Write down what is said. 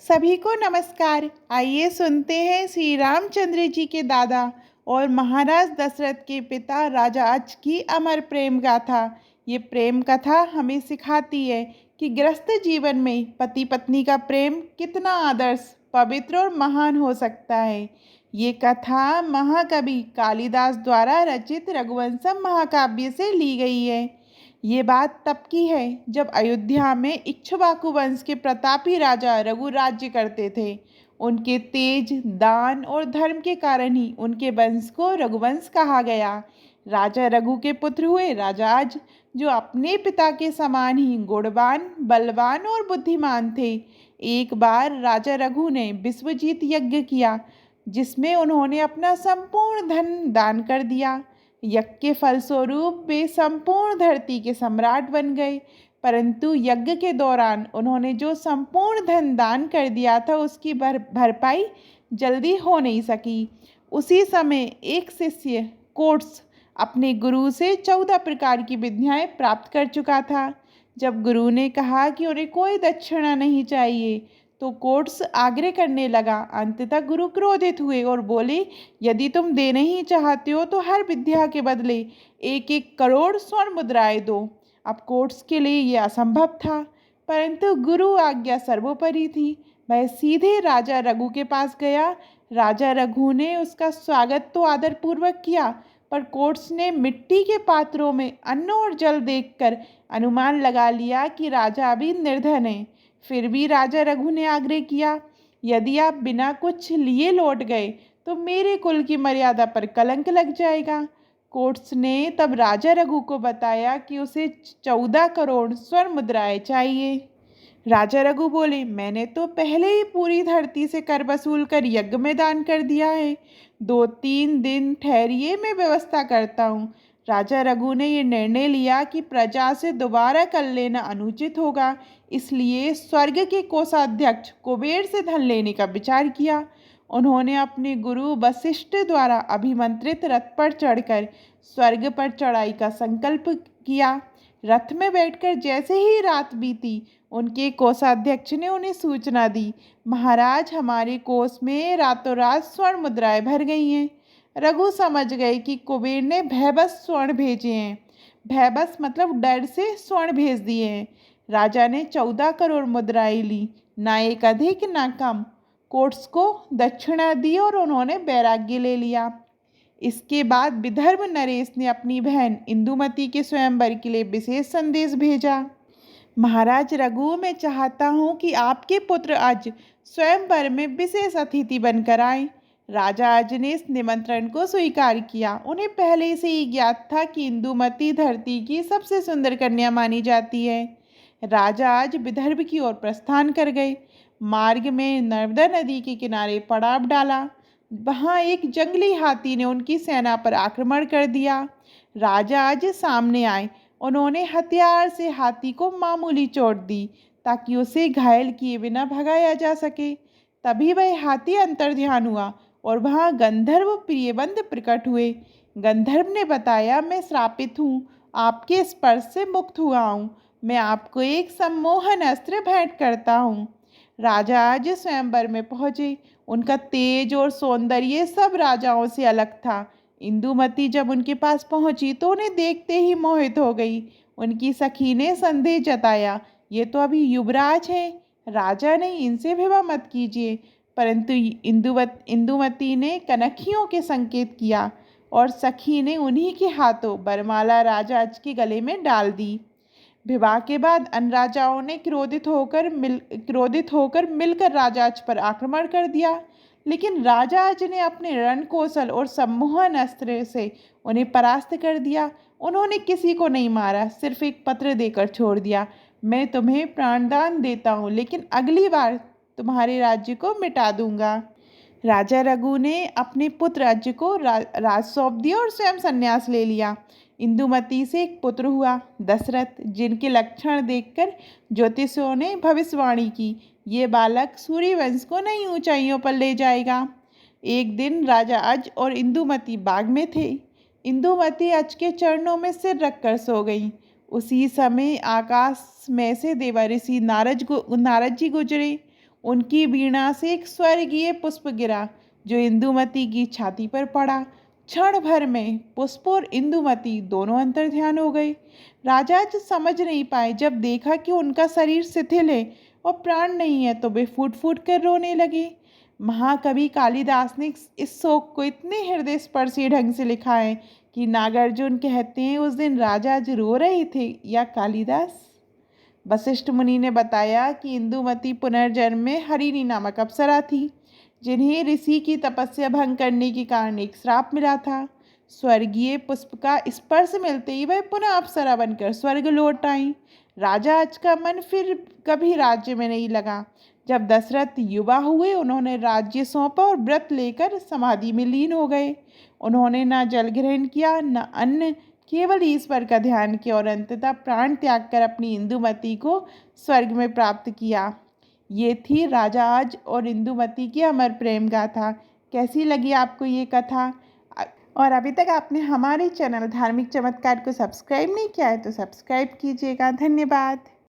सभी को नमस्कार। आइए सुनते हैं श्री रामचंद्र जी के दादा और महाराज दशरथ के पिता राजा अज की अमर प्रेम गाथा। ये प्रेम कथा हमें सिखाती है कि गृहस्थ जीवन में पति पत्नी का प्रेम कितना आदर्श, पवित्र और महान हो सकता है। ये कथा महाकवि कालिदास द्वारा रचित रघुवंशम महाकाव्य से ली गई है। ये बात तब की है जब अयोध्या में इक्ष्वाकु वंश के प्रतापी राजा रघु राज्य करते थे। उनके तेज, दान और धर्म के कारण ही उनके वंश को रघुवंश कहा गया। राजा रघु के पुत्र हुए राजा आज, जो अपने पिता के समान ही गुणवान, बलवान और बुद्धिमान थे। एक बार राजा रघु ने विश्वजीत यज्ञ किया, जिसमें उन्होंने अपना संपूर्ण धन दान कर दिया। यज्ञ के फलस्वरूप वे संपूर्ण धरती के सम्राट बन गए। परंतु यज्ञ के दौरान उन्होंने जो संपूर्ण धन दान कर दिया था, उसकी भरपाई जल्दी हो नहीं सकी। उसी समय एक शिष्य कोट्स अपने गुरु से 14 प्रकार की विद्याएं प्राप्त कर चुका था। जब गुरु ने कहा कि उन्हें कोई दक्षिणा नहीं चाहिए, तो कोट्स आग्रह करने लगा। अंततः गुरु क्रोधित हुए और बोले, यदि तुम देना ही चाहते हो तो हर विद्या के बदले 1-1 करोड़ स्वर्ण मुद्राएं दो। अब कोट्स के लिए यह असंभव था, परंतु गुरु आज्ञा सर्वोपरि थी। वह सीधे राजा रघु के पास गया। राजा रघु ने उसका स्वागत तो आदरपूर्वक किया, पर कोट्स ने मिट्टी के पात्रों में अन्न और जल देखकर अनुमान लगा लिया कि राजा अभी निर्धन है। फिर भी राजा रघु ने आग्रह किया, यदि आप बिना कुछ लिए लौट गए तो मेरे कुल की मर्यादा पर कलंक लग जाएगा। कोट्स ने तब राजा रघु को बताया कि उसे 14 करोड़ स्वर्ण मुद्राएं चाहिए। राजा रघु बोले, मैंने तो पहले ही पूरी धरती से कर वसूल कर यज्ञ में दान कर दिया है। 2-3 दिन ठहरिए, मैं व्यवस्था करता हूँ। राजा रघु ने ये निर्णय लिया कि प्रजा से दोबारा कर लेना अनुचित होगा, इसलिए स्वर्ग के कोषाध्यक्ष कुबेर से धन लेने का विचार किया। उन्होंने अपने गुरु वशिष्ठ द्वारा अभिमंत्रित रथ पर चढ़कर स्वर्ग पर चढ़ाई का संकल्प किया। रथ में बैठकर जैसे ही रात बीती, उनके कोषाध्यक्ष ने उन्हें सूचना दी, महाराज, हमारे कोष में रातों रात स्वर्ण मुद्राएं भर गई हैं। रघु समझ गए कि कुबेर ने भयबस स्वर्ण भेजे हैं। भयबस मतलब डर से स्वर्ण भेज दिए हैं। राजा ने 14 करोड़ मुद्राएं ली, ना एक अधिक ना कम। कोट्स को दक्षिणा दी और उन्होंने वैराग्य ले लिया। इसके बाद विदर्भ नरेश ने अपनी बहन इंदुमती के स्वयंवर के लिए विशेष संदेश भेजा। महाराज रघु, मैं चाहता हूँ कि आपके पुत्र आज स्वयंवर में विशेष अतिथि बनकर आए। राजा आज ने इस निमंत्रण को स्वीकार किया। उन्हें पहले से ही ज्ञात था कि इंदुमती धरती की सबसे सुंदर कन्या मानी जाती है। राजा आज विदर्भ की ओर प्रस्थान कर गए। मार्ग में नर्मदा नदी के किनारे पड़ाव डाला। वहाँ एक जंगली हाथी ने उनकी सेना पर आक्रमण कर दिया। राजा आज सामने आए। उन्होंने हथियार से हाथी को मामूली चोट दी, ताकि उसे घायल किए बिना भगाया जा सके। तभी वह हाथी अंतर्ध्यान हुआ और वहाँ गंधर्व प्रियबंध प्रकट हुए। गंधर्व ने बताया, मैं श्रापित हूँ, आपके स्पर्श से मुक्त हुआ हूँ। मैं आपको एक सम्मोहन अस्त्र भेंट करता हूँ। राजा आज स्वयंवर में पहुँचे। उनका तेज और सौंदर्य सब राजाओं से अलग था। इंदुमती जब उनके पास पहुंची तो उन्हें देखते ही मोहित हो गई। उनकी सखी ने संदेह जताया, ये तो अभी युवराज हैं। राजा नहीं, इनसे विवाह मत कीजिए। परंतु इंदुमती ने कनखियों के संकेत किया और सखी ने उन्हीं के हाथों बरमाला राजा आज के गले में डाल दी। विवाह के बाद अन्य राजाओं ने क्रोधित होकर मिलकर राजाज पर आक्रमण कर दिया, लेकिन राजाज ने अपने रण कौशल और सम्मोहन अस्त्र से उन्हें परास्त कर दिया। उन्होंने किसी को नहीं मारा, सिर्फ एक पत्र देकर छोड़ दिया, मैं तुम्हें प्राणदान देता हूँ, लेकिन अगली बार तुम्हारे राज्य को मिटा दूंगा। राजा रघु ने अपने पुत्र राज्य को राज सौंप दिया और स्वयं संन्यास ले लिया। इंदुमती से एक पुत्र हुआ, दशरथ, जिनके लक्षण देखकर ज्योतिषियों ने भविष्यवाणी की, ये बालक सूर्यवंश को नई ऊंचाइयों पर ले जाएगा। एक दिन राजा अज और इंदुमती बाग में थे। इंदुमती अज के चरणों में सिर रखकर सो गई। उसी समय आकाश में से देवर्षि नारद जी गुजरे। उनकी वीणा से एक स्वर्गीय पुष्प गिरा जो इंदुमती की छाती पर पड़ा। क्षण भर में पुष्प और इंदुमती दोनों अंतर्ध्यान हो गए। राजा आज समझ नहीं पाए। जब देखा कि उनका शरीर शिथिल है और प्राण नहीं है तो वे फूट फूट कर रोने लगे। महाकवि कालिदास ने इस शोक को इतने हृदय स्पर्शी ढंग से लिखा है कि नागार्जुन कहते हैं उस दिन राजा आज रो रहे थे या कालिदास। वशिष्ठ मुनि ने बताया कि इंदुमती पुनर्जन्म में हरिणी नामक अप्सरा थी जिन्हें ऋषि की तपस्या भंग करने के कारण एक श्राप मिला था। स्वर्गीय पुष्प का स्पर्श मिलते ही वह पुनः अप्सरा बनकर स्वर्ग लौट आई। राजा आज का मन फिर कभी राज्य में नहीं लगा। जब दशरथ युवा हुए उन्होंने राज्य सौंपा और व्रत लेकर समाधि में लीन हो गए। उन्होंने न जल ग्रहण किया न अन्न, केवल ईश्वर का ध्यान किया और अंततः प्राण त्याग कर अपनी इंदुमती को स्वर्ग में प्राप्त किया। ये थी राजा आज और इंदुमती की अमर प्रेम गाथा। कैसी लगी आपको ये कथा? और अभी तक आपने हमारे चैनल धार्मिक चमत्कार को सब्सक्राइब नहीं किया है तो सब्सक्राइब कीजिएगा। धन्यवाद।